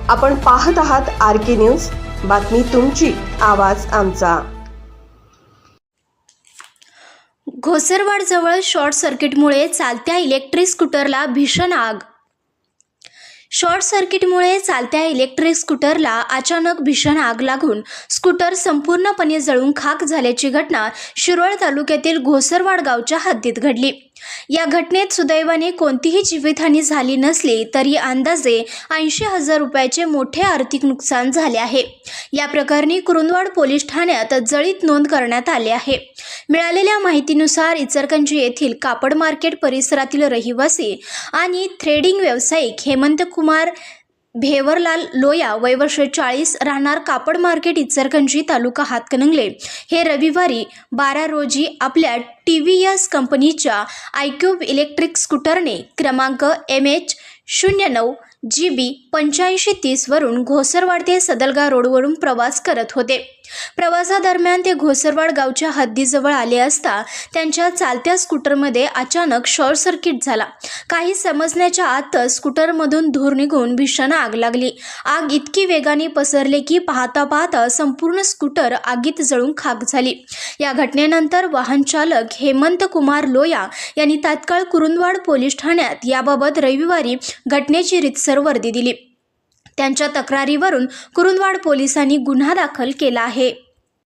आपण पाहत आहात RK न्यूज, बातमी तुमची, आवाज आमचा। घोसरवाडजवळ शॉर्ट सर्किटमुळे चालत्या इलेक्ट्रिक स्कूटरला भीषण आग। शॉर्ट सर्किटमुळे चालत्या इलेक्ट्रिक स्कूटरला अचानक भीषण आग लागून स्कूटर संपूर्णपणे जळून खाक झाल्याची घटना शिरोळ तालुक्यातील घोसरवाड गावच्या हद्दीत घडली। या घटनेत सुदैवाने कोणतीही जीवितहानी झाली नसली तरी अंदाजे 80,000 रुपयाचे मोठे आर्थिक नुकसान झाले आहे। या प्रकरणी कुरुंदवाड पोलीस ठाण्यात जळीत नोंद करण्यात आली आहे। मिळालेल्या माहितीनुसार इचलकरंजी येथील कापड मार्केट परिसरातील रहिवासी आणि थ्रेडिंग व्यावसायिक हेमंत कुमार भेवरलाल लोया वय वर्ष 40 राहणार कापड मार्केट इचलकरंजी तालुका हातकणंगले हे रविवारी 12 रोजी आपल्या TVS कंपनीच्या iQube इलेक्ट्रिक स्कूटरने क्रमांक MH09 GB 8530 वरून घोसरवाड ते सदलगा रोडवरून प्रवास करत होते। प्रवासादरम्यान ते घोसरवाड गावच्या हद्दीजवळ आले असता त्यांच्या चालत्या स्कूटरमध्ये अचानक शॉर्ट सर्किट झाला। काही समजण्याच्या आतच स्कूटरमधून धूर निघून भीषण आग लागली। आग इतकी वेगाने पसरली की पाहता पाहता संपूर्ण स्कूटर आगीत जळून खाक झाली। या घटनेनंतर वाहन चालक हेमंत कुमार लोया यांनी तात्काळ कुरुंदवाड पोलीस ठाण्यात याबाबत रविवारी घटनेची रीतसर वर्दी दिली। त्यांच्या तक्रारीवरून कुरुंदवाड पोलिसांनी गुन्हा दाखल केला आहे।